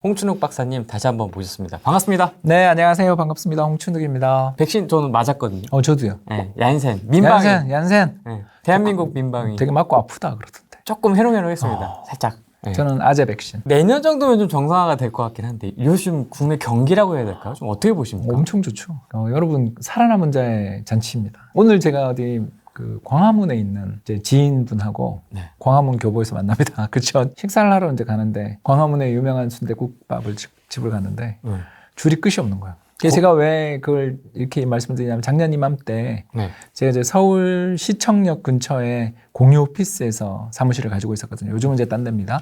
홍춘욱 박사님 다시 한번 모셨습니다. 반갑습니다. 네, 안녕하세요. 반갑습니다. 홍춘욱입니다. 백신 저는 맞았거든요. 저도요. 네, 얀센, 민방위. 얀센. 네, 대한민국 민방위. 되게 맞고 아프다 그러던데. 조금 해롱해롱했습니다. 살짝. 네. 저는 아제 백신. 내년 정도면 좀 정상화가 될 것 같긴 한데 요즘 국내 경기라고 해야 될까요? 좀 어떻게 보십니까? 엄청 좋죠. 여러분 살아남은 자의 잔치입니다. 오늘 제가 어디 그 광화문에 있는 제 지인분하고 네. 광화문 교보에서 만납니다. 그렇죠. 식사를 하러 이제 가는데 광화문에 유명한 순댓국밥을 집을 갔는데 줄이 끝이 없는 거예요. 제가 왜 그걸 이렇게 말씀드리냐면 작년 이맘때 네. 제가 이제 서울 시청역 근처에 공유 오피스에서 사무실을 가지고 있었거든요. 요즘은 이제 딴 데입니다.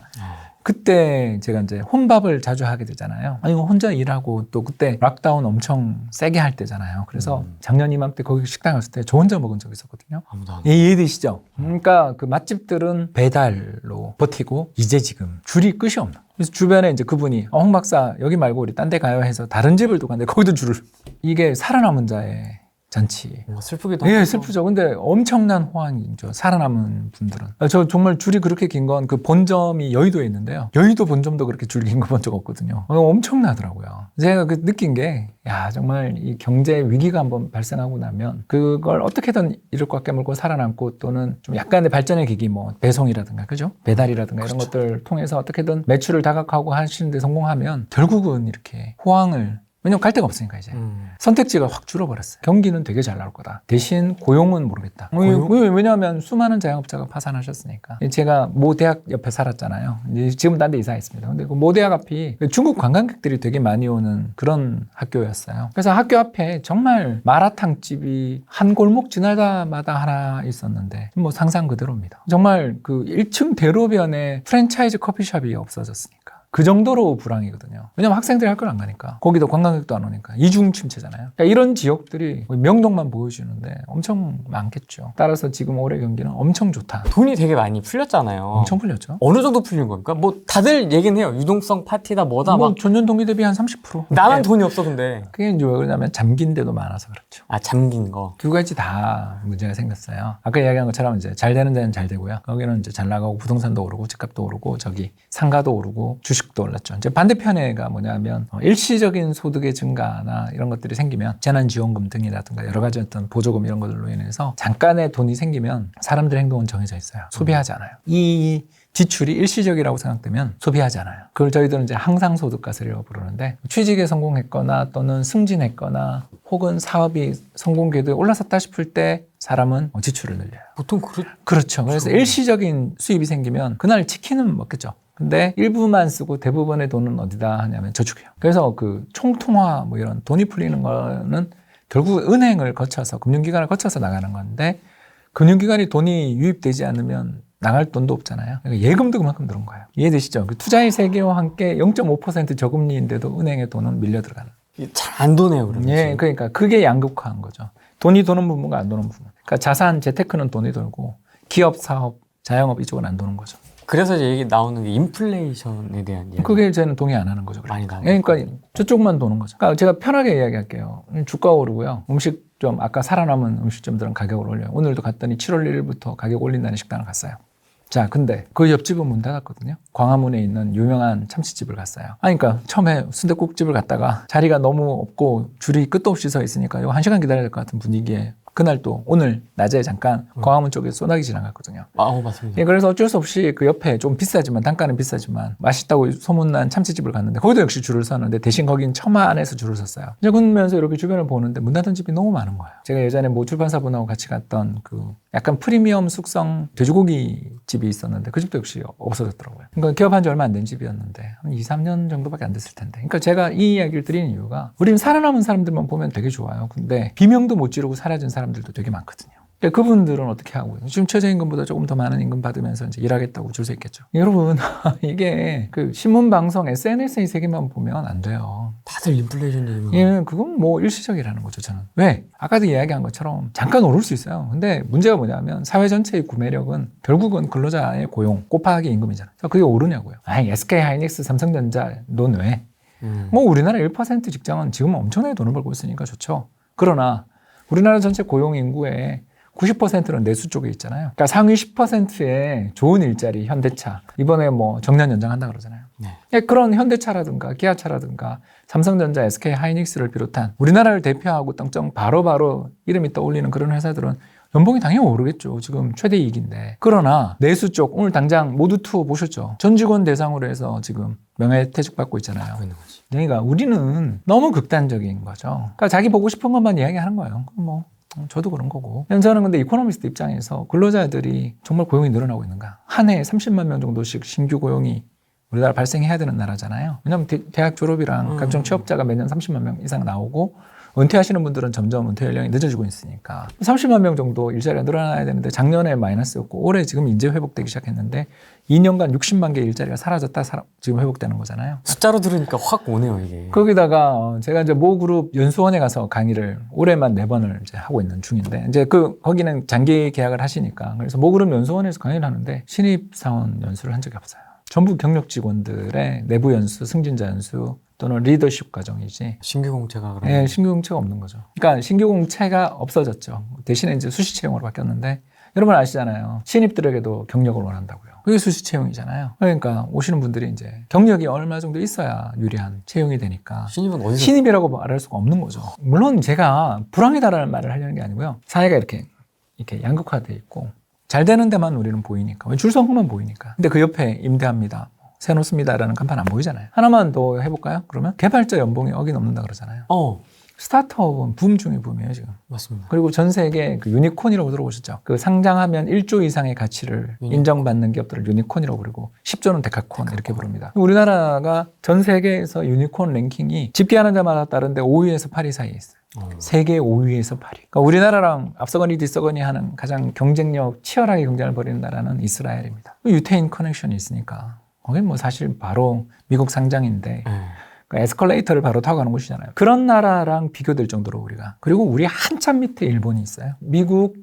그때 제가 이제 혼밥을 자주 하게 되잖아요. 아니, 혼자 일하고 또 그때 락다운 엄청 세게 할 때잖아요. 그래서 작년 이맘때 거기 식당 갔을 때 저 혼자 먹은 적이 있었거든요. 아무도 안 이해되시죠? 그러니까 그 맛집들은 배달로 버티고 이제 지금 줄이 끝이 없는. 그래서 주변에 이제 그분이 홍 박사 여기 말고 우리 딴 데 가요 해서 다른 집을 또 갔는데 거기도 줄을. 이게 살아남은 자의 잔치. 슬프기도 예, 하고. 슬프죠. 근데 엄청난 호황이죠. 살아남은 분들은. 저 정말 줄이 그렇게 긴 건 그 본점이 여의도에 있는데요. 여의도 본점도 그렇게 줄 긴 거 본 적 없거든요. 엄청나더라고요. 제가 그 느낀 게, 야, 정말 이 경제 위기가 한번 발생하고 나면 그걸 어떻게든 이를 꽉 깨물고 살아남고 또는 좀 약간의 발전의 기기, 뭐 배송이라든가, 그죠? 배달이라든가 이런 그렇죠. 것들 통해서 어떻게든 매출을 다각하고 하시는데 성공하면 결국은 이렇게 호황을 왜냐면 갈 데가 없으니까 이제 선택지가 확 줄어버렸어요. 경기는 되게 잘 나올 거다. 대신 고용은 모르겠다. 고용? 왜냐하면 수많은 자영업자가 파산하셨으니까. 제가 모 대학 옆에 살았잖아요. 지금 딴 데 이사했습니다. 근데 그 모 대학 앞이 중국 관광객들이 되게 많이 오는 그런 학교였어요. 그래서 학교 앞에 정말 마라탕 집이 한 골목 지나다마다 하나 있었는데 뭐 상상 그대로입니다. 정말 그 1층 대로변에 프랜차이즈 커피숍이 없어졌으니까. 그 정도로 불황이거든요. 왜냐면 학생들이 학교를 안 가니까. 거기도 관광객도 안 오니까. 이중 침체잖아요. 그러니까 이런 지역들이 명동만 보여주는데 엄청 많겠죠. 따라서 지금 올해 경기는 엄청 좋다. 돈이 되게 많이 풀렸잖아요. 엄청 풀렸죠. 어느 정도 풀린 겁니까? 뭐 다들 얘기는 해요. 유동성 파티다 뭐다 뭐 막. 전년 동기 대비 한 30%. 나만 돈이 없어 근데. 그게 이제 왜 그러냐면 잠긴 데도 많아서 그렇죠. 아, 잠긴 거. 두 가지 다 문제가 생겼어요. 아까 이야기한 것처럼 이제 잘 되는 데는 잘 되고요. 거기는 이제 잘 나가고 부동산도 오르고 집값도 오르고 저기 상가도 오르고 주식도 올랐죠. 이제 반대편에가 뭐냐면 일시적인 소득의 증가나 이런 것들이 생기면 재난지원금 등이라든가 여러 가지 어떤 보조금 이런 것들로 인해서 잠깐의 돈이 생기면 사람들의 행동은 정해져 있어요. 소비하지 않아요. 이 지출이 일시적이라고 생각되면 소비하지 않아요. 그걸 저희들은 이제 항상소득가설이라고 부르는데 취직에 성공했거나 또는 승진했거나 혹은 사업이 성공 궤도에 올라섰다 싶을 때 사람은 지출을 늘려요. 보통 그렇죠. 그래서 일시적인 수입이 생기면 그날 치킨은 먹겠죠. 근데 일부만 쓰고 대부분의 돈은 어디다 하냐면 저축해요. 그래서 그 총통화 뭐 이런 돈이 풀리는 거는 결국 은행을 거쳐서 금융기관을 거쳐서 나가는 건데 금융기관이 돈이 유입되지 않으면 나갈 돈도 없잖아요. 그러니까 예금도 그만큼 늘은 거예요. 이해되시죠? 그 투자의 세계와 함께 0.5% 저금리인데도 은행에 돈은 밀려 들어가는. 잘 안 도네요, 그러면. 예, 그러니까 그게 양극화한 거죠. 돈이 도는 부분과 안 도는 부분. 그러니까 자산, 재테크는 돈이 돌고 기업, 사업, 자영업 이쪽은 안 도는 거죠. 그래서 이제 얘기 나오는 게 인플레이션에 대한 이야기. 그게 저는 동의 안 하는 거죠. 많이 나오는 그러니까 저쪽만 도는 거죠. 그러니까 제가 편하게 이야기할게요. 주가 오르고요. 음식점, 아까 살아남은 음식점들은 가격을 올려요. 오늘도 갔더니 7월 1일부터 가격 올린다는 식당을 갔어요. 자, 근데 그 옆집은 문 닫았거든요. 광화문에 있는 유명한 참치집을 갔어요. 그러니까 처음에 순댓국집을 갔다가 자리가 너무 없고 줄이 끝도 없이 서 있으니까 이거 1시간 기다려야 될 것 같은 분위기에 그날 또 오늘 낮에 잠깐 광화문 쪽에 소나기 지나갔거든요. 맞습니다. 예, 그래서 어쩔 수 없이 그 옆에 좀 비싸지만 단가는 비싸지만 맛있다고 소문난 참치집을 갔는데 거기도 역시 줄을 섰는데 대신 거긴 처마 안에서 줄을 섰어요. 이제 그러면서 이렇게 주변을 보는데 문 닫은 집이 너무 많은 거예요. 제가 예전에 모 출판사분하고 같이 갔던 그 약간 프리미엄 숙성 돼지고기 집이 있었는데 그 집도 역시 없어졌더라고요. 그러니까 개업한 지 얼마 안 된 집이었는데 한 2, 3년 정도밖에 안 됐을 텐데. 그러니까 제가 이 이야기를 드리는 이유가 우리는 살아남은 사람들만 보면 되게 좋아요. 근데 비명도 못 지르고 사라진 사람들도 되게 많거든요. 그러니까 그분들은 어떻게 하고 지금 최저임금보다 조금 더 많은 임금 받으면서 이제 일하겠다고 줄 서 있겠죠. 여러분 이게 그 신문 방송 SNS의 세계만 보면 안 돼요. 다들 인플레이션 얘기만. 예, 그건 뭐 일시적이라는 거죠. 저는 왜 아까도 이야기한 것처럼 잠깐 오를 수 있어요. 근데 문제가 뭐냐면 사회 전체의 구매력은 결국은 근로자의 고용 곱하기 임금이잖아요. 그게 오르냐고요. 아니 SK 하이닉스 삼성전자 넌 왜? 뭐 우리나라 1% 직장은 지금 엄청나게 돈을 벌고 있으니까 좋죠. 그러나 우리나라 전체 고용 인구의 90%는 내수 쪽에 있잖아요. 그러니까 상위 10%의 좋은 일자리 현대차 이번에 뭐 정년 연장한다 그러잖아요. 네. 그런 현대차라든가 기아차라든가 삼성전자, SK 하이닉스를 비롯한 우리나라를 대표하고 떵떵 바로바로 이름이 떠올리는 그런 회사들은 연봉이 당연히 오르겠죠. 지금 최대 이익인데. 그러나 내수 쪽 오늘 당장 모두 투어 보셨죠. 전 직원 대상으로 해서 지금 명예퇴직 받고 있잖아요. 하고 있는 거지. 그러니까 우리는 너무 극단적인 거죠. 그러니까 자기 보고 싶은 것만 이야기하는 거예요. 뭐 저도 그런 거고. 저는 근데 이코노미스트 입장에서 근로자들이 정말 고용이 늘어나고 있는가? 한 해에 30만 명 정도씩 신규 고용이 우리나라 발생해야 되는 나라잖아요. 왜냐하면 대학 졸업이랑 각종 취업자가 매년 30만 명 이상 나오고 은퇴하시는 분들은 점점 은퇴 연령이 늦어지고 있으니까 30만 명 정도 일자리가 늘어나야 되는데 작년에 마이너스였고 올해 지금 이제 회복되기 시작했는데 2년간 60만 개의 일자리가 사라졌다 지금 회복되는 거잖아요. 숫자로 들으니까 확 오네요, 이게. 거기다가 제가 이제 모 그룹 연수원에 가서 강의를 올해만 4번을 이제 하고 있는 중인데 이제 거기는 장기 계약을 하시니까 그래서 모 그룹 연수원에서 강의를 하는데 신입사원 연수를 한 적이 없어요. 전부 경력 직원들의 내부 연수, 승진자 연수 또는 리더십 과정이지. 신규 공채가 그럼. 네, 신규 공채가 없는 거죠. 그러니까 신규 공채가 없어졌죠. 대신에 이제 수시 채용으로 바뀌었는데 여러분 아시잖아요. 신입들에게도 경력을 원한다고요. 그게 수시 채용이잖아요. 그러니까 오시는 분들이 이제 경력이 얼마 정도 있어야 유리한 채용이 되니까 신입은 어디서? 신입이라고 말할 수가 없는 거죠. 물론 제가 불황이다라는 말을 하려는 게 아니고요. 사회가 이렇게 양극화돼 있고 잘 되는 데만 우리는 보이니까 줄 선 것만 보이니까. 근데 그 옆에 임대합니다. 새 놓습니다라는 간판 안 보이잖아요. 하나만 더 해볼까요? 그러면 개발자 연봉이 억이 넘는다 그러잖아요. 스타트업은 붐 중에 붐이에요 지금. 맞습니다. 그리고 전 세계 그 유니콘이라고 들어보셨죠? 그 상장하면 1조 이상의 가치를 인정받는 기업들을 유니콘이라고 부르고 10조는 데카콘 이렇게 부릅니다. 우리나라가 전 세계에서 유니콘 랭킹이 집계하는 데마다 다른데 5위에서 8위 사이에 있어요. 세계 5위에서 8위. 그러니까 우리나라랑 앞서거니 뒤서거니 하는 가장 경쟁력 치열하게 경쟁을 벌이는 나라는 이스라엘입니다. 유태인 커넥션이 있으니까 거긴 뭐 사실 바로 미국 상장인데 그러니까 에스컬레이터를 바로 타고 가는 곳이잖아요. 그런 나라랑 비교될 정도로 우리가. 그리고 우리 한참 밑에 일본이 있어요. 미국,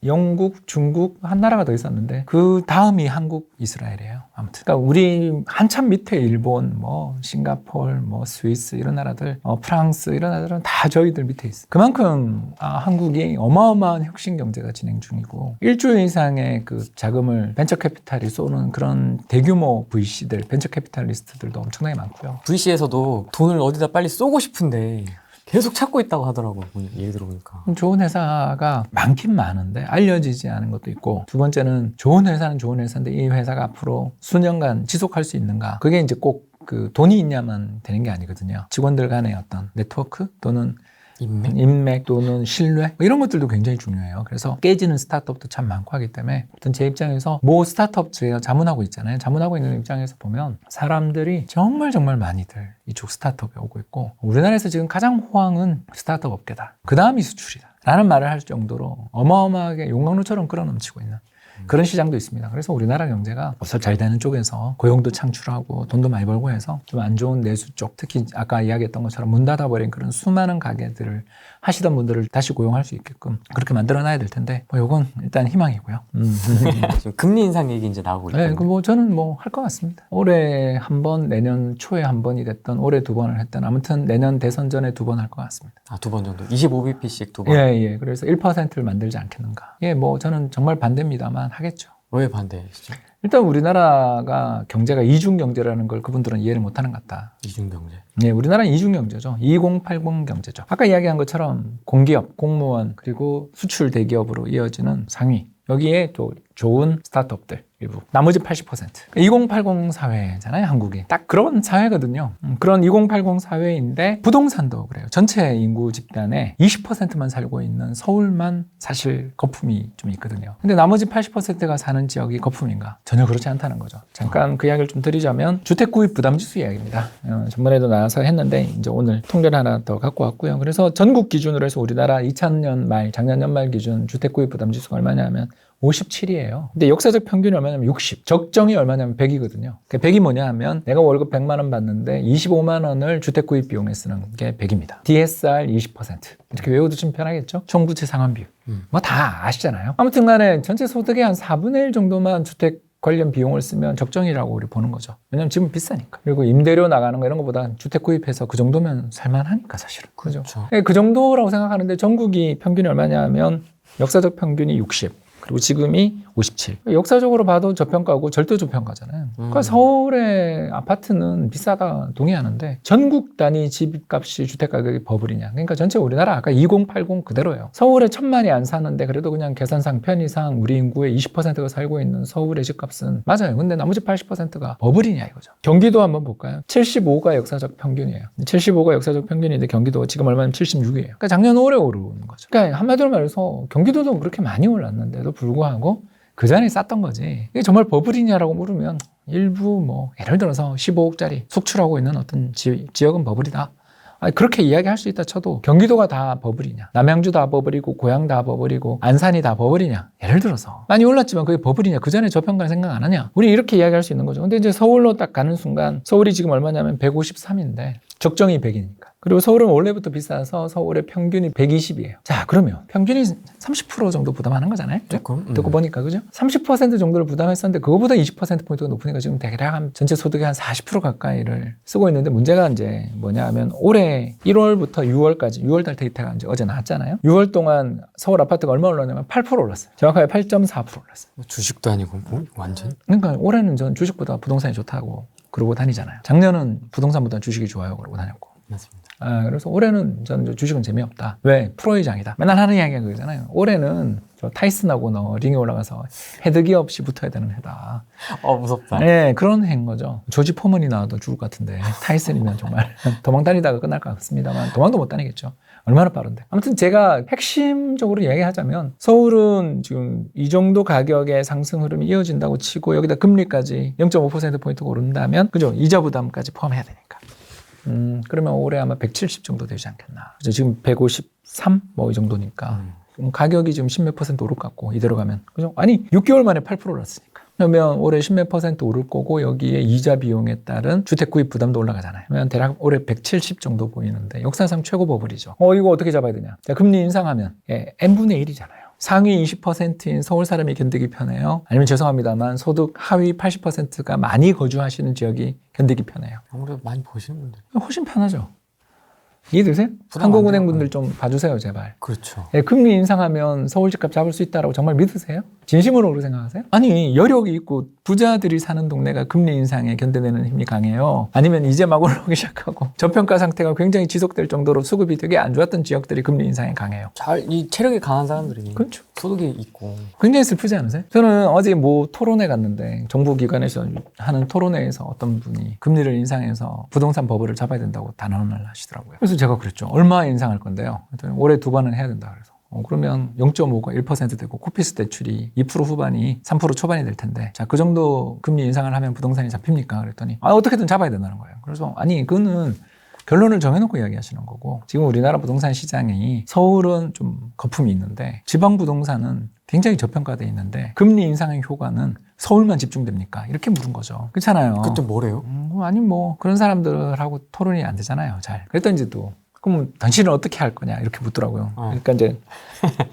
영국, 중국 한 나라가 더 있었는데 그 다음이 한국, 이스라엘이에요. 아무튼 그러니까 우리 한참 밑에 일본, 뭐 싱가포르, 뭐 스위스 이런 나라들, 프랑스 이런 나라들은 다 저희들 밑에 있어요. 그만큼 한국이 어마어마한 혁신 경제가 진행 중이고 1조 이상의 그 자금을 벤처 캐피탈이 쏘는 그런 대규모 VC들, 벤처 캐피탈리스트들도 엄청나게 많고요. VC에서도 돈을 어디다 빨리 쏘고 싶은데 계속 찾고 있다고 하더라고요. 얘기 들어보니까. 좋은 회사가 많긴 많은데 알려지지 않은 것도 있고 두 번째는 좋은 회사는 좋은 회사인데 이 회사가 앞으로 수년간 지속할 수 있는가 그게 이제 꼭 그 돈이 있냐만 되는 게 아니거든요. 직원들 간의 어떤 네트워크 또는 인맥 또는 신뢰 이런 것들도 굉장히 중요해요. 그래서 깨지는 스타트업도 참 많고 하기 때문에 어떤 제 입장에서 모 스타트업 제가 자문하고 있잖아요. 자문하고 있는 입장에서 보면 사람들이 정말 많이들 이쪽 스타트업에 오고 있고 우리나라에서 지금 가장 호황은 스타트업 업계다. 그 다음이 수출이다 라는 말을 할 정도로 어마어마하게 용광로처럼 끌어넘치고 있는 그런 시장도 있습니다. 그래서 우리나라 경제가 벌써 잘 되는 쪽에서 고용도 창출하고 돈도 많이 벌고 해서 좀 안 좋은 내수 쪽, 특히 아까 이야기했던 것처럼 문 닫아버린 그런 수많은 가게들을 하시던 분들을 다시 고용할 수 있게끔 그렇게 만들어놔야 될 텐데 이건 일단 희망이고요. 지금 금리 인상 얘기 이제 나오고 있고. 네, 저는 할 것 같습니다. 올해 한 번, 내년 초에 한 번이 됐던 올해 2번을 했던 아무튼 내년 대선 전에 2번 할 것 같습니다. 2번 정도? 25bp씩 2번? 예. 그래서 1%를 만들지 않겠는가. 저는 정말 반대입니다만 하겠죠. 왜 반대시죠? 일단 우리나라가 경제가 이중 경제라는 걸 그분들은 이해를 못하는 것 같다. 이중 경제. 네, 우리나라는 이중 경제죠. 2080 경제죠. 아까 이야기한 것처럼 공기업, 공무원 그리고 수출 대기업으로 이어지는 상위. 여기에 또 좋은 스타트업들 일부. 나머지 80%. 2080 사회잖아요, 한국이. 딱 그런 사회거든요. 그런 2080 사회인데 부동산도 그래요. 전체 인구 집단의 20%만 살고 있는 서울만 사실 거품이 좀 있거든요. 근데 나머지 80%가 사는 지역이 거품인가? 전혀 그렇지 않다는 거죠. 잠깐 그 이야기를 좀 드리자면 주택 구입 부담 지수 이야기입니다. 전번에도 나와서 했는데 이제 오늘 통계를 하나 더 갖고 왔고요. 그래서 전국 기준으로 해서 우리나라 2000년 말, 작년 연말 기준 주택 구입 부담 지수가 얼마냐면 57이에요. 근데 역사적 평균이 얼마냐면 60. 적정이 얼마냐면 100이거든요. 100이 뭐냐 하면 내가 월급 100만 원 받는데 25만 원을 주택 구입 비용에 쓰는 게 100입니다. DSR 20%. 이렇게 외워두시면 편하겠죠? 총부채 상환 비율. 뭐 다 아시잖아요. 아무튼 간에 전체 소득의 한 4분의 1 정도만 주택 관련 비용을 쓰면 적정이라고 우리 보는 거죠. 왜냐면 지금 비싸니까. 그리고 임대료 나가는 거 이런 거보다 주택 구입해서 그 정도면 살만하니까 사실은. 그죠? 그 정도라고 생각하는데 전국이 평균이 얼마냐 하면 역사적 평균이 60. 그리고 지금이 57. 역사적으로 봐도 저평가고 절대 저평가잖아요. 그러니까 서울의 아파트는 비싸다 동의하는데 전국 단위 집값이 주택 가격이 버블이냐. 그러니까 전체 우리나라 아까 2080 그대로예요. 서울에 1000만이 안 사는데 그래도 그냥 계산상 편의상 우리 인구의 20%가 살고 있는 서울의 집값은 맞아요. 근데 나머지 80%가 버블이냐 이거죠. 경기도 한번 볼까요? 75가 역사적 평균이에요. 75가 역사적 평균인데 경기도가 지금 얼마냐면 76이에요. 그러니까 작년 올해 오르는 거죠. 그러니까 한마디로 말해서 경기도도 그렇게 많이 올랐는데도 불구하고 그 전에 쌌던 거지. 이게 정말 버블이냐라고 물으면 일부 뭐 예를 들어서 15억짜리 속출하고 있는 어떤 지역은 버블이다. 아니, 그렇게 이야기할 수 있다 쳐도 경기도가 다 버블이냐, 남양주 다 버블이고 고양 다 버블이고 안산이 다 버블이냐. 예를 들어서 많이 올랐지만 그게 버블이냐, 그 전에 저평가는 생각 안 하냐. 우리 이렇게 이야기할 수 있는 거죠. 근데 이제 서울로 딱 가는 순간 서울이 지금 얼마냐면 153인데 적정이 100이니까. 그리고 서울은 원래부터 비싸서 서울의 평균이 120이에요. 자, 그러면 평균이 30% 정도 부담하는 거잖아요. 조금. 듣고 보니까, 그죠? 30% 정도를 부담했었는데 그거보다 20%포인트가 높으니까 지금 대략 한 전체 소득의 한 40% 가까이를 쓰고 있는데 문제가 이제 뭐냐 하면 올해 1월부터 6월까지 6월달 데이터가 이제 어제 나왔잖아요. 6월 동안 서울 아파트가 얼마 올랐냐면 8% 올랐어요. 정확하게 8.4% 올랐어요. 주식도 아니고 뭐 완전. 그러니까 올해는 전 주식보다 부동산이 좋다고 그러고 다니잖아요. 작년은 부동산보다 주식이 좋아요 그러고 다녔고. 맞습니다. 그래서 올해는 전 주식은 재미없다. 왜? 프로의 장이다. 맨날 하는 이야기가 그거잖아요. 올해는 저 타이슨하고 너 링에 올라가서 헤드기 없이 붙어야 되는 해다. 무섭다. 네, 그런 해인 거죠. 조지 포먼이 나와도 죽을 것 같은데 타이슨이면 정말 도망 다니다가 끝날 것 같습니다만 도망도 못 다니겠죠. 얼마나 빠른데. 아무튼 제가 핵심적으로 이야기하자면 서울은 지금 이 정도 가격의 상승 흐름이 이어진다고 치고 여기다 금리까지 0.5%포인트가 오른다면 그죠? 이자 부담까지 포함해야 되니까. 그러면 올해 아마 170 정도 되지 않겠나. 그죠? 지금 153? 뭐 이 정도니까. 가격이 지금 10몇 % 오를 것 같고, 이대로 가면. 그죠? 아니, 6개월 만에 8% 올랐으니까. 그러면 올해 10몇 % 오를 거고, 여기에 이자 비용에 따른 주택 구입 부담도 올라가잖아요. 그러면 대략 올해 170 정도 보이는데, 역사상 최고 버블이죠. 이거 어떻게 잡아야 되냐. 자, 금리 인상하면, n분의 1이잖아요. 상위 20%인 서울 사람이 견디기 편해요? 아니면 죄송합니다만 소득 하위 80%가 많이 거주하시는 지역이 견디기 편해요? 아무래도 많이 보시는 분들. 훨씬 편하죠. 이해되세요? 부담 안 한국은행 돼요. 분들 좀 봐주세요, 제발. 그렇죠. 금리 인상하면 서울 집값 잡을 수 있다라고 정말 믿으세요? 진심으로 그렇게 생각하세요? 아니, 여력이 있고 부자들이 사는 동네가 금리 인상에 견뎌내는 힘이 강해요. 아니면 이제 막 올라오기 시작하고 저평가 상태가 굉장히 지속될 정도로 수급이 되게 안 좋았던 지역들이 금리 인상에 강해요. 이 체력이 강한 사람들이 그렇죠. 소득이 있고. 굉장히 슬프지 않으세요? 저는 어제 뭐 토론회 갔는데 정부기관에서 하는 토론회에서 어떤 분이 금리를 인상해서 부동산 버블을 잡아야 된다고 단언을 하시더라고요. 그래서 제가 그랬죠. 얼마 인상할 건데요? 그랬더니 올해 2번은 해야 된다 그래서. 그러면 0.5가 1% 되고 코피스 대출이 2% 후반이 3% 초반이 될 텐데 자, 그 정도 금리 인상을 하면 부동산이 잡힙니까? 그랬더니 어떻게든 잡아야 된다는 거예요. 그래서 아니 그거는 결론을 정해놓고 이야기하시는 거고 지금 우리나라 부동산 시장이 서울은 좀 거품이 있는데 지방 부동산은 굉장히 저평가돼 있는데 금리 인상의 효과는 서울만 집중됩니까? 이렇게 물은 거죠. 그렇잖아요. 그때 뭐래요? 아니 뭐 그런 사람들하고 토론이 안 되잖아요. 잘. 그랬더니 이제 또 그럼 당신은 어떻게 할 거냐 이렇게 묻더라고요. 그러니까 이제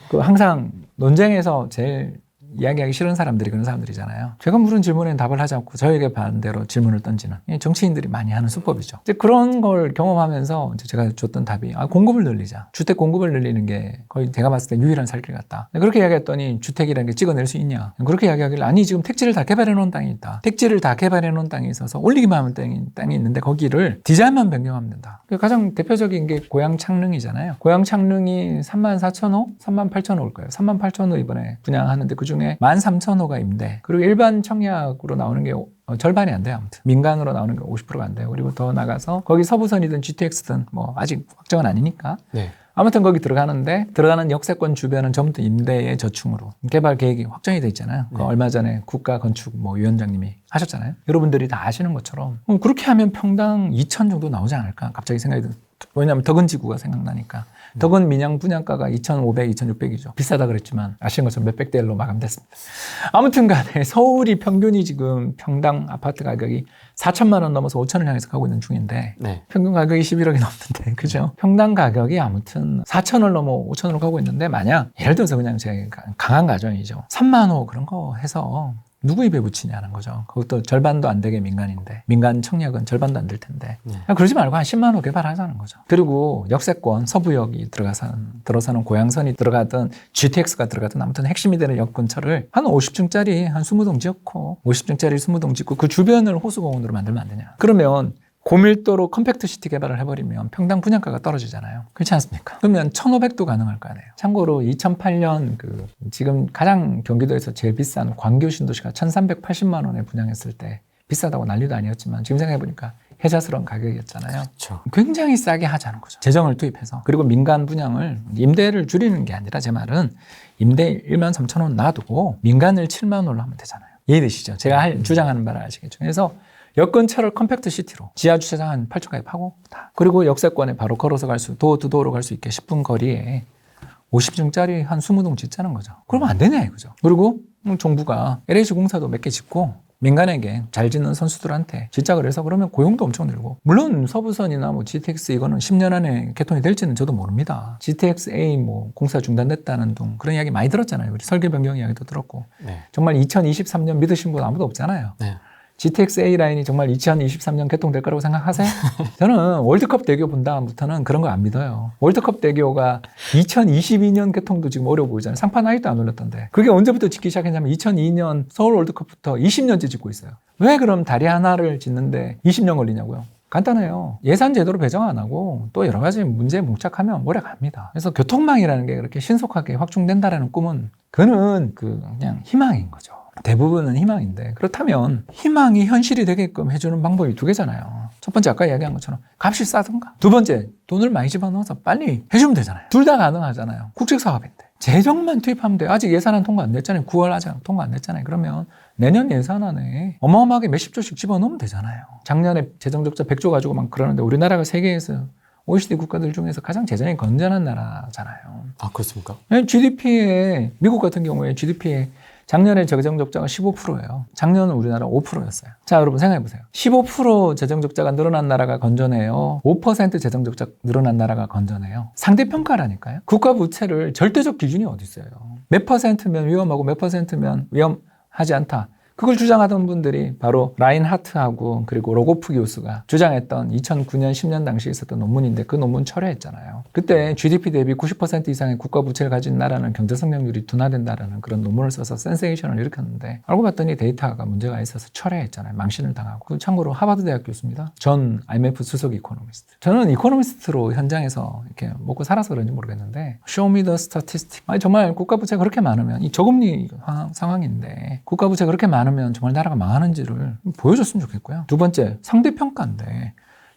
그 항상 논쟁에서 제일 이야기하기 싫은 사람들이 그런 사람들이잖아요. 제가 물은 질문에 답을 하지 않고 저에게 반대로 질문을 던지는 정치인들이 많이 하는 수법이죠. 이제 그런 걸 경험하면서 이제 제가 줬던 답이 공급을 늘리자. 주택 공급을 늘리는 게 거의 제가 봤을 때 유일한 살 길 같다. 그렇게 이야기했더니 주택이라는 게 찍어낼 수 있냐. 그렇게 이야기하길래 아니 지금 택지를 다 개발해 놓은 땅이 있다. 택지를 다 개발해 놓은 땅이 있어서 올리기만 하면 땅이 있는데 거기를 디자인만 변경하면 된다. 가장 대표적인 게 고양 창릉이잖아요. 고양 창릉이 34,000호? 38,000호 올 거예요. 38,000호 이번에 분양하는데 그중에 13,000호가 임대. 그리고 일반 청약으로 나오는 게 절반이 안 돼요. 아무튼 민간으로 나오는 게 50%가 안 돼요. 그리고 더 나가서 거기 서부선이든 GTX든 뭐 아직 확정은 아니니까. 네. 아무튼 거기 들어가는 역세권 주변은 전부 다 임대의 저층으로 개발 계획이 확정이 돼 있잖아요. 그 얼마 전에 국가건축 위원장님이 하셨잖아요. 여러분들이 다 아시는 것처럼 그렇게 하면 평당 2천 정도 나오지 않을까 갑자기 생각이 들어요. 왜냐하면 덕은 지구가 생각나니까. 덕은 민양 분양가가 2,500, 2,600이죠. 비싸다 그랬지만 아시는 것처럼 몇백 대 1로 마감됐습니다. 아무튼 간에 서울이 평균이 지금 평당 아파트 가격이 4천만 원 넘어서 5천을 향해서 가고 있는 중인데 네. 평균 가격이 11억이 넘는데 그죠? 평당 가격이 아무튼 4천을 넘어 5천으로 가고 있는데 만약 예를 들어서 그냥 제 강한 가정이죠. 3만 호 그런 거 해서 누구 입에 붙이냐는 거죠. 그것도 절반도 안 되게 민간인데 민간 청약은 절반도 안 될 텐데 네. 그러지 말고 한 10만 호 개발하자는 거죠. 그리고 역세권 서부역이 들어서는 고양선이 들어가든 GTX가 들어가든 아무튼 핵심이 되는 역 근처를 한 50층짜리 한 20동 지었고 50층짜리 20동 짓고 그 주변을 호수공원으로 만들면 안 되냐. 그러면 고밀도로 컴팩트 시티 개발을 해버리면 평당 분양가가 떨어지잖아요. 그렇지 않습니까? 그러면 1,500도 가능할 거 아니에요. 참고로 2008년 지금 가장 경기도에서 제일 비싼 광교 신도시가 1,380만 원에 분양했을 때 비싸다고 난리도 아니었지만 지금 생각해보니까 혜자스러운 가격이었잖아요. 그렇죠. 굉장히 싸게 하자는 거죠. 재정을 투입해서. 그리고 민간 분양을 임대를 줄이는 게 아니라 제 말은 임대 1만 3천 원 놔두고 민간을 7만 원으로 하면 되잖아요. 이해되시죠? 제가 주장하는 바를 아시겠죠? 그래서 여건처를 컴팩트 시티로 지하 주차장 한 8층까지 파고 다. 그리고 역세권에 바로 걸어서 갈 수, 도어 투 도어로 갈 수 있게 10분 거리에 50층짜리 한 20동 짓자는 거죠. 그러면 안 되냐 이거죠. 그리고 정부가 LH 공사도 몇 개 짓고 민간에게 잘 짓는 선수들한테 진짜 그래서 그러면 고용도 엄청 늘고 물론 서부선이나 뭐 GTX 이거는 10년 안에 개통이 될지는 저도 모릅니다. GTX-A 뭐 공사 중단됐다는 둥 그런 이야기 많이 들었잖아요. 우리 설계 변경 이야기도 들었고 네. 정말 2023년 믿으신 분 아무도 없잖아요. 네. GTX-A 라인이 정말 2023년 개통될 거라고 생각하세요? 저는 월드컵 대교 본 다음부터는 그런 거 안 믿어요. 월드컵 대교가 2022년 개통도 지금 어려워 보이잖아요. 상판 아직도 안 올렸던데. 그게 언제부터 짓기 시작했냐면 2002년 서울 월드컵부터 20년째 짓고 있어요. 왜 그럼 다리 하나를 짓는데 20년 걸리냐고요? 간단해요. 예산 제대로 배정 안 하고 또 여러 가지 문제에 뭉착하면 오래 갑니다. 그래서 교통망이라는 게 그렇게 신속하게 확충된다라는 꿈은 그는 그냥 희망인 거죠. 대부분은 희망인데 그렇다면 희망이 현실이 되게끔 해주는 방법이 두 개잖아요. 첫 번째 아까 이야기한 것처럼 값이 싸든가 두 번째 돈을 많이 집어넣어서 빨리 해주면 되잖아요. 둘 다 가능하잖아요. 국책사업인데 재정만 투입하면 돼요. 아직 예산안 통과 안 됐잖아요. 9월 아직 통과 안 됐잖아요. 그러면 내년 예산안에 어마어마하게 몇십 조씩 집어넣으면 되잖아요. 작년에 재정적자 100조 가지고 막 그러는데 우리나라가 세계에서 OECD 국가들 중에서 가장 재정이 건전한 나라잖아요. 아, 그렇습니까? GDP에 미국 같은 경우에 GDP에 작년에 재정적자가 15%예요. 작년은 우리나라 5%였어요. 자, 여러분 생각해보세요. 15% 재정적자가 늘어난 나라가 건전해요. 5% 재정적자 늘어난 나라가 건전해요. 상대평가라니까요. 국가 부채를 절대적 기준이 어디 있어요. 몇 퍼센트면 위험하고 몇 퍼센트면 위험하지 않다. 그걸 주장하던 분들이 바로 라인하트하고 그리고 로고프 교수가 주장했던 2009년 10년 당시에 있었던 논문인데 그 논문 철회했잖아요. 그때 GDP 대비 90% 이상의 국가 부채를 가진 나라는 경제 성장률이 둔화된다라는 그런 논문을 써서 센세이션을 일으켰는데 알고 봤더니 데이터가 문제가 있어서 철회했잖아요. 망신을 당하고. 참고로 하버드 대학 교수입니다. 전 IMF 수석 이코노미스트. 저는 이코노미스트로 현장에서 이렇게 먹고 살아서 그런지 모르겠는데 Show me the statistic. 아니 정말 국가 부채가 그렇게 많으면 이 저금리 상황인데 국가 부채가 그렇게 많으면 정말 나라가 망하는지를 보여줬으면 좋겠고요. 두 번째, 상대평가인데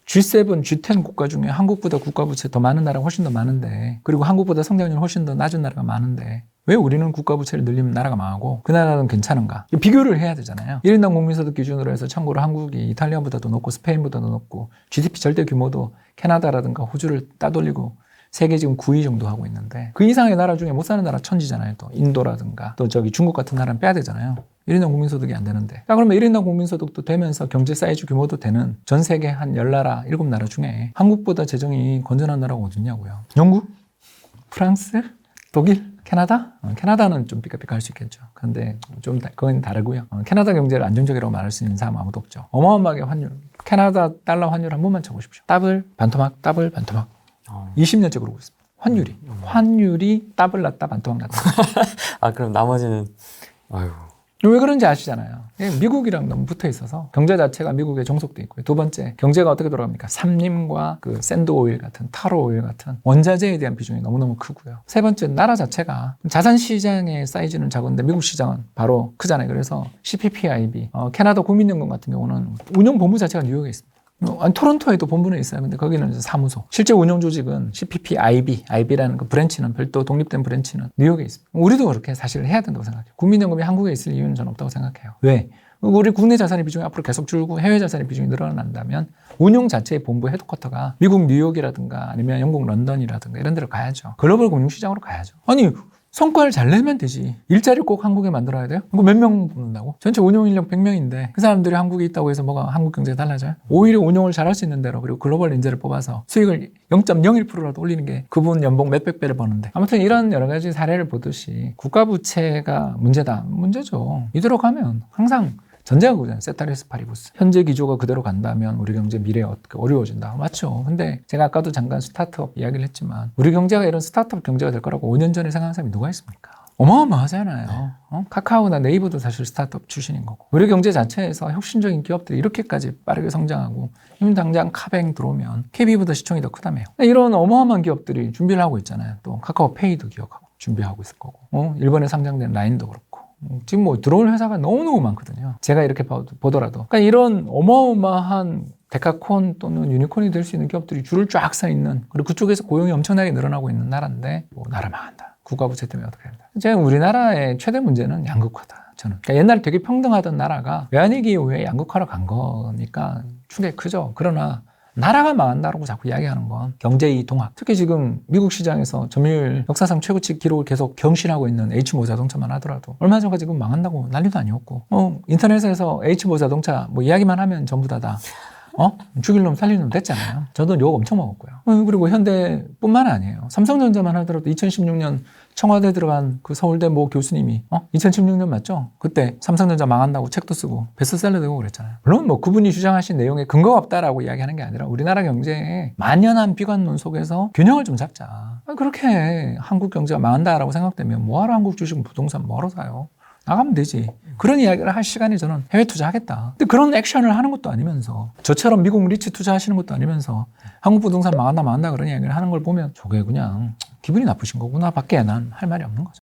G7, G10 국가 중에 한국보다 국가부채 더 많은 나라가 훨씬 더 많은데 그리고 한국보다 성장률이 훨씬 더 낮은 나라가 많은데 왜 우리는 국가부채를 늘리면 나라가 망하고 그 나라는 괜찮은가? 비교를 해야 되잖아요. 1인당 국민소득 기준으로 해서 참고로 한국이 이탈리아보다도 높고 스페인보다도 높고 GDP 절대 규모도 캐나다라든가 호주를 따돌리고 세계 지금 9위 정도 하고 있는데 그 이상의 나라 중에 못 사는 나라 천지잖아요. 또 인도라든가 또 중국 같은 나라는 빼야 되잖아요. 1인당 국민소득이 안 되는데. 자, 그러면 1인당 국민소득도 되면서 경제 사이즈 규모도 되는 전 세계 한 10나라, 7나라 중에 한국보다 재정이 건전한 나라가 어딨냐고요. 영국? 프랑스? 독일? 캐나다? 캐나다는 좀 삐까삐까 할 수 있겠죠. 근데 좀 그건 다르고요. 캐나다 경제를 안정적이라고 말할 수 있는 사람 아무도 없죠. 어마어마하게 환율. 캐나다 달러 환율 한 번만 쳐보십시오. 더블, 반토막, 더블, 반토막. 20년째 그러고 있습니다. 환율이 더블 났다, 반토막 났다. 아, 그럼 나머지는 아유. 왜 그런지 아시잖아요. 미국이랑 너무 붙어 있어서 경제 자체가 미국에 종속돼 있고요. 두 번째, 경제가 어떻게 돌아갑니까? 삼림과 그 샌드 오일 같은 타로 오일 같은 원자재에 대한 비중이 너무너무 크고요. 세 번째, 나라 자체가 자산 시장의 사이즈는 작은데 미국 시장은 바로 크잖아요. 그래서 CPPIB, 캐나다 국민연금 같은 경우는 운영 본부 자체가 뉴욕에 있습니다. 토론토에도 본부는 있어요. 근데 거기는 이제 사무소. 실제 운영 조직은 CPPIB, IB라는 그 브랜치는 별도 독립된 브랜치는 뉴욕에 있습니다. 우리도 그렇게 사실 해야 된다고 생각해요. 국민연금이 한국에 있을 이유는 저는 없다고 생각해요. 왜? 우리 국내 자산의 비중이 앞으로 계속 줄고 해외 자산의 비중이 늘어난다면 운용 자체의 본부 헤드쿼터가 미국 뉴욕이라든가 아니면 영국 런던이라든가 이런 데로 가야죠. 글로벌 금융시장으로 가야죠. 아니 성과를 잘 내면 되지. 일자리를 꼭 한국에 만들어야 돼요? 그거 몇 명 뽑는다고? 전체 운용 인력 100명인데 그 사람들이 한국에 있다고 해서 뭐가 한국 경제가 달라져요? 오히려 운용을 잘할 수 있는 대로 그리고 글로벌 인재를 뽑아서 수익을 0.01%라도 올리는 게 그분 연봉 몇백 배를 버는데 아무튼 이런 여러 가지 사례를 보듯이 국가 부채가 문제다. 문제죠. 이대로 가면 항상 전제가 그거잖아요. 세타리스 파리부스. 현재 기조가 그대로 간다면 우리 경제 미래에 어떻게 어려워진다. 맞죠. 근데 제가 아까도 잠깐 스타트업 이야기를 했지만 우리 경제가 이런 스타트업 경제가 될 거라고 5년 전에 생각한 사람이 누가 있습니까? 어마어마하잖아요. 카카오나 네이버도 사실 스타트업 출신인 거고. 우리 경제 자체에서 혁신적인 기업들이 이렇게까지 빠르게 성장하고 지금 당장 카뱅 들어오면 KB보다 시총이 더 크다며요. 이런 어마어마한 기업들이 준비를 하고 있잖아요. 또 카카오페이도 기억하고 준비하고 있을 거고. 일본에 상장된 라인도 그렇고. 지금 뭐 들어올 회사가 너무너무 많거든요. 제가 이렇게 보더라도. 그러니까 이런 어마어마한 데카콘 또는 유니콘이 될 수 있는 기업들이 줄을 쫙 서 있는, 그리고 그쪽에서 고용이 엄청나게 늘어나고 있는 나라인데 뭐 나라 망한다. 국가부채 때문에 어떻게 합니다. 제가 우리나라의 최대 문제는 양극화다. 저는. 그러니까 옛날에 되게 평등하던 나라가 외환위기 이후에 양극화로 간 거니까 충격이 크죠. 그러나 나라가 망한다라고 자꾸 이야기하는 건 경제의 동학. 특히 지금 미국 시장에서 점유율 역사상 최고치 기록을 계속 경신하고 있는 H모 자동차만 하더라도 얼마 전까지 지금 망한다고 난리도 아니었고, 인터넷에서 H모 자동차 뭐 이야기만 하면 전부 다다. 죽일 놈 살릴 놈 됐잖아요. 저도 욕 엄청 먹었고요. 그리고 현대뿐만 아니에요. 삼성전자만 하더라도 2016년 청와대 들어간 그 서울대 모 교수님이 2016년 맞죠? 그때 삼성전자 망한다고 책도 쓰고 베스트셀러 되고 그랬잖아요. 물론 뭐 그분이 주장하신 내용에 근거가 없다라고 이야기하는 게 아니라 우리나라 경제에 만연한 비관론 속에서 균형을 좀 잡자. 그렇게 한국 경제가 망한다라고 생각되면 뭐하러 한국 주식 부동산 뭐하러 사요? 나가면 되지. 그런 이야기를 할 시간에 저는 해외 투자하겠다. 근데 그런 액션을 하는 것도 아니면서, 저처럼 미국 리츠 투자하시는 것도 아니면서 한국 부동산 망한다 그런 이야기를 하는 걸 보면 저게 그냥 기분이 나쁘신 거구나 밖에 난 할 말이 없는 거죠.